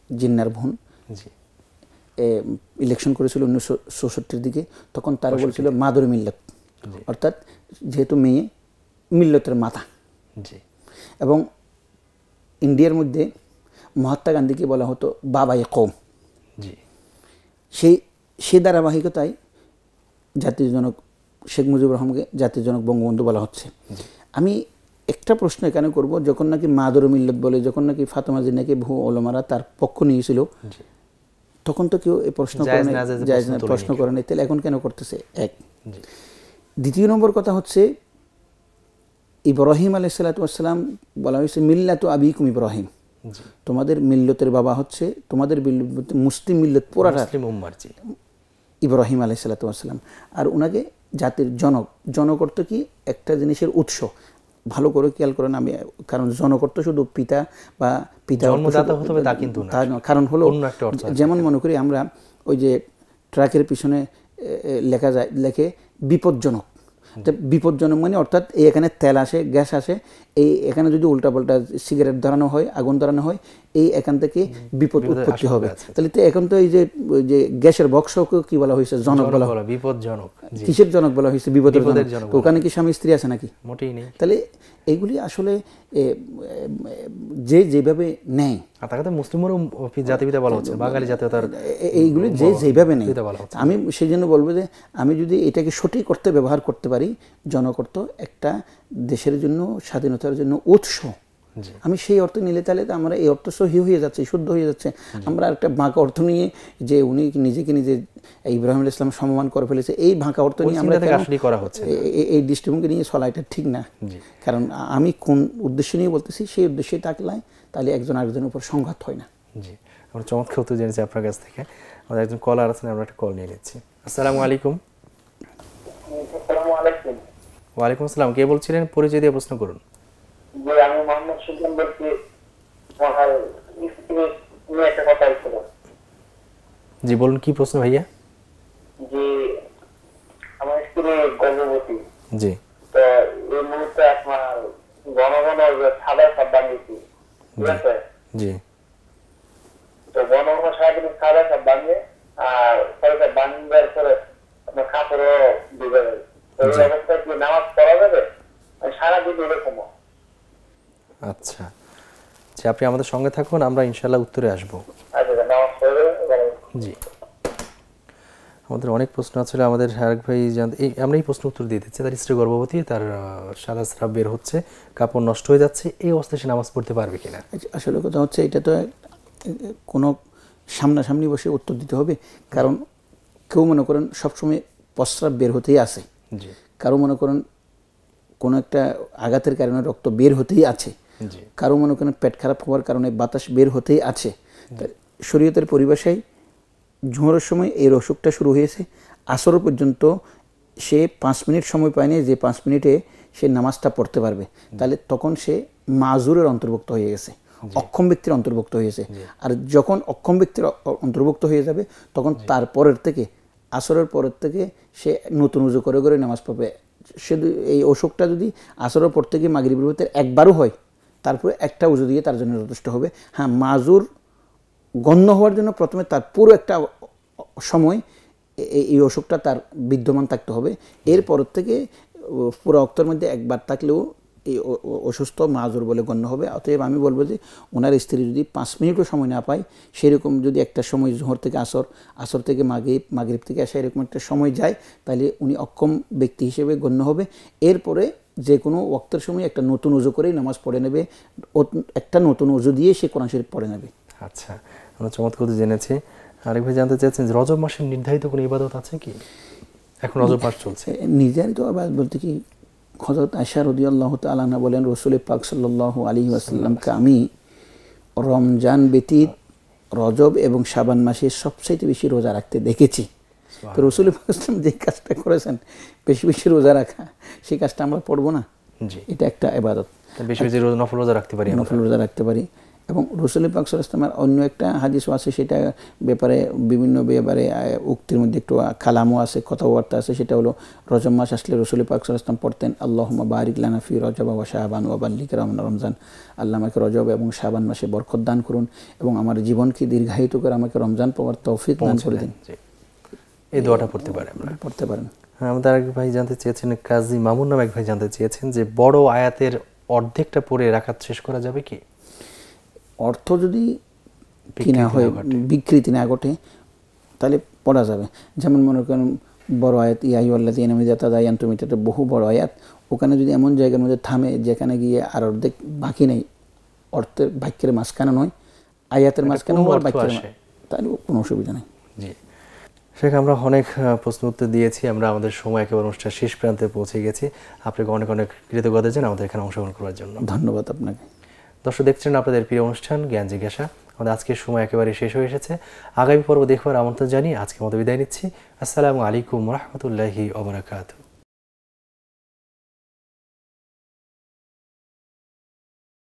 জিন্নার বোন ইলেকশন করেছিল 1964 দিকে, তখন তারা বলছিল মাদুর মিল্লত, অর্থাৎ যেহেতু মেয়ে মিল্লতের মাতা। এবং ইন্ডিয়ার মধ্যে মহাত্মা গান্ধীকে বলা হতো বাবায়ে কওম। সেই ধারাবাহিকতায় জাতির জনক শেখ মুজিবুর রহমানকে জাতির জনক বঙ্গবন্ধু বলা হচ্ছে। আমি একটা প্রশ্ন এখানে করব, যখন নাকি মাদুর মিল্লত বলে, যখন নাকি ফাতেমা জিন্নাকে বহু ওলামারা তার পক্ষ নিয়েছিল, তখন তো কেউ এই প্রশ্ন করে নাই, তাহলে এখন কেন করতেছে? এক। দ্বিতীয় নম্বর কথা হচ্ছে, ইব্রাহিম আলাইহিস সালাতু ওয়াস সালাম বলা হয়েছে মিল্লাতু আবিকুম ইব্রাহিম, তোমাদের মিল্লতের বাবা হচ্ছে, তোমাদের মুসলিম মিল্লত পুরাটা ইব্রাহিম আলাইহিস সালাতু ওয়াস সালাম। আর ওনাকে জাতির জনক অর্থ কি? একটা জিনিসের উৎস। ভালো করে খেয়াল করেন, আমি কারণ জনক অর্থ শুধু পিতা বা পিতা কারণ হলো, যেমন মনে করি আমরা ওই যে ট্রাকের পিছনে লেখে বিপজ্জনক, বিপজ্জনক মানে অর্থাৎ এখানে তেল আসে, গ্যাস আসে, এখানে যদি উল্টাপাল্টা সিগারেট ধরানো হয়, আগুন ধরানো হয়, এখান থেকে বিপদ উৎপত্তি হবে। তাহলে তো এখন তো এই যে গ্যাসের বক্সকে কি বলা হয়েছে? জনক বলা, বিপজ্জনক। কিসের জনক বলা হয়েছে? বিপদের জনক। ওখানে কি স্বামী স্ত্রী আছে নাকি? মোটেই নেই। তাহলে এইগুলি আসলে যেভাবে নেয়, মুসলিমেরও জাতিপিতা বলা হচ্ছে, বাঙালি জাতীয়তার, এইগুলি যেভাবে নেয়, আমি সেই জন্য বলবো যে আমি যদি এটাকে সঠিক অর্থে ব্যবহার করতে পারি, জনকর্ত একটা দেশের জন্য, স্বাধীনতার জন্য উৎস, আমি সেই অর্থ নিলে তাহলে আমরা এই অর্থ সহি হয়ে যাচ্ছে, শুদ্ধ হয়ে যাচ্ছে। আমরা একটা বাঁকা অর্থ নিয়ে যে উনি নিজেকে নিজে ইব্রাহিম আলাইহিস সালাম সম্মান করে ফেলেছে, এই বাঁকা অর্থ নিয়ে আমরা এই দৃষ্টিভঙ্গি নিয়ে চলা, এটা ঠিক না। কারণ আমি কোন উদ্দেশ্য নিয়ে বলতেছি, সেই উদ্দেশ্যে থাকলে তাহলে একজন আরেকজনের উপর সংঘাত হয় না। জি, আমরা চমৎকার উত্তর জেনেছি আপনার কাছ থেকে। আমাদের একজন কলার আছেন, আমরা একটা কল নিয়ে নিচ্ছি। আসসালামু আলাইকুম। আসসালামু আলাইকুম। ওয়ালাইকুম আসসালাম, কে বলছিলেন? পরিচয় দিয়ে প্রশ্ন করুন। জি, আমি মোহাম্মদ সুলতান বলছি। আমার স্ত্রী নিয়ে একটা কথা ছিল। জি বলুন, কি প্রশ্ন ভাইয়া? যে আমার স্ত্রী গর্ভবতী, জি তো এই মুহূর্তে আপনার ঘন ঘন সাদা সাপ বানিয়েছি, ঠিক আছে? জি তো ঘন ঘন সারাদিন সাদা সাপ বানিয়ে আর সাদা বানিয়ে পরে আপনার কাপড়ও ডুবে যায়। তো এই অবস্থায় কি নামাজ পড়া যাবে? সারাদিন এরকম। আচ্ছা, যে আপনি আমাদের সঙ্গে থাকুন, আমরা ইনশাল্লাহ উত্তরে আসব। আচ্ছা, নামাজ পড়বে। জি, আমাদের অনেক প্রশ্ন আছে। আমাদের আরেক ভাই আমরা এই প্রশ্ন উত্তর দিয়ে দিচ্ছি। তার স্ত্রী গর্ভবতী, তার সাদা স্রাব বের হচ্ছে, কাপড় নষ্ট হয়ে যাচ্ছে, এই অবস্থায় সে নামাজ পড়তে পারবে কিনা? আসলে কথা হচ্ছে, এটা তো কোনো সামনাসামনি বসে উত্তর দিতে হবে। কারণ কেউ মনে করেন সবসময় প্রস্রাব বের হতেই আছে, জি কারো মনে করেন কোনো একটা আঘাতের কারণে রক্ত বের হতেই আছে, জি কারো মনে করেন পেট খারাপ হওয়ার কারণে বাতাস বের হতেই আছে। শরীয়তের পরিভাষায় জোহরের সময় এই অসুখটা শুরু হয়েছে, আসর পর্যন্ত সে 5 মিনিট সময় পায়নি যে 5 মিনিটে সে নামাজটা পড়তে পারবে, তাহলে তখন সে মাজুরের অন্তর্ভুক্ত হয়ে গেছে, অক্ষম ব্যক্তির অন্তর্ভুক্ত হয়েছে। আর যখন অক্ষম ব্যক্তির অন্তর্ভুক্ত হয়ে যাবে, তখন তারপরের থেকে আসরের পরের থেকে সে নতুন উজু করে করে নামাজ পড়বে। সে এই অসুখটা যদি আসরের পর থেকে মাগরিবের ভিতরে একবারও হয়, তারপরে একটা উজু দিয়ে তার জন্য যথেষ্ট হবে। হ্যাঁ, মাজুর গণ্য হওয়ার জন্য প্রথমে তার পুরো একটা সময় এই অসুখটা তার বিদ্যমান থাকতে হবে। এরপর থেকে পুরো অক্তের মধ্যে একবার থাকলেও এই অসুস্থ মাজুর বলে গণ্য হবে। অতএব আমি বলবো যে ওনার স্ত্রী যদি 5 মিনিটও সময় না পায়, সেরকম যদি একটা সময় জোহর থেকে আসর, আসর থেকে মাগরিব থেকে আসা, এরকম একটা সময় যায়, তাহলে উনি অক্ষম ব্যক্তি হিসেবে গণ্য হবে। এরপরে যে কোনো ওয়াক্তের সময় একটা নতুন উজু করেই নামাজ পড়ে নেবে, একটা নতুন উজু দিয়ে সে কোরআন শরীফ পড়ে নেবে। আচ্ছা, আমরা চমৎকার জেনেছি। আরেক ভাই জানতে চাচ্ছেন, রজব মাসের নির্ধারিত কোনো ইবাদত আছে কি? এখন রজব মাস চলছে। নির্ধারিত ইবাদত বলতে কি, হযরত আয়েশা রাদিয়াল্লাহু তাআলা আনহা বলেন, রাসূল পাক সাল্লাল্লাহু আলাইহি ওয়াসাল্লামকে আমি রমজান ব্যতীত রজব এবং শাবান মাসে সবচেয়ে বেশি রোজা রাখতে দেখেছি। তো রাসূল পাক সাল্লাল্লাহু যে কাজটা করেছেন, বেশি বেশি রোজা রাখা, সেই কাজটা আমরা পড়বো না? জি, এটা একটা ইবাদত। বেশি বেশি নফল রোজা রাখতে পারি, নফল রোজা রাখতে পারি। এবং রাসূল পাক সাল্লাল্লাহু আলাইহি ওয়াসাল্লামের অন্য একটা হাদিসও আছে, সেটা ব্যাপারে বিভিন্ন ব্যাপারে উক্তির মধ্যে একটু কালামও আছে, কথাবার্তা আছে। সেটা হলো, রজব মাস আসলে রাসূল পাক সাল্লাল্লাহু আলাইহি ওয়াসাল্লাম পড়তেন, আল্লাহুম্মা বারিক লানা ফি রজব ওয়া শাবান ওয়া বাল্লিগ রমজান। আল্লাহ আমাকে রজব এবং শাবান মাসে বরকত দান করুন এবং আমার জীবনকে দীর্ঘায়িত করে আমাকে রমজান পাওয়ার তৌফিক দান করে দিন। এই দোয়াটা পড়তে পারে, আমরা পড়তে পারেন। হ্যাঁ, আমাদের আরেক ভাই জানতে চেয়েছেন, কাজী মামুন নামে এক ভাই জানতে চেয়েছেন যে বড় আয়াতের অর্ধেকটা পড়ে রাকাত শেষ করা যাবে কি? অর্থ যদি কিনা হয়, বিকৃতি না ঘটে, তাহলে পড়া যাবে। যেমন মনে করেন বড় আয়াত ইয়া আইয়ুহাল্লাযীনা ইযা তাদায়ানতুম, এটা বহু বড় আয়াত, ওখানে যদি এমন জায়গার মধ্যে থামে যেখানে গিয়ে আর অর্ধেক বাকি নেই, অর্থের বাক্যের মাঝখানে নয়, আয়াতের মাঝখানে আর বাক্যের, তাহলে কোনো অসুবিধা নেই। জি, শেখ, আমরা অনেক প্রশ্ন উত্তর দিয়েছি। আমরা আমাদের সময় একেবারে অনুষ্ঠান শেষ প্রান্তে পৌঁছে গেছি। আপনাকে অনেক অনেক কৃতজ্ঞতা জানাই আমাদের এখানে অংশগ্রহণ করার জন্য। ধন্যবাদ আপনাকে। দর্শক, দেখছেন আপনাদের প্রিয় অনুষ্ঠান জ্ঞান জিজ্ঞাসা। আমাদের আজকের সময় একেবারে শেষ হয়ে এসেছে। আগামী পর্ব দেখবার আমন্ত্রণ জানিয়ে আজকের মতো বিদায় নিচ্ছি। আসসালামু আলাইকুম ওয়া রাহমাতুল্লাহি ওয়া বারাকাতুহু।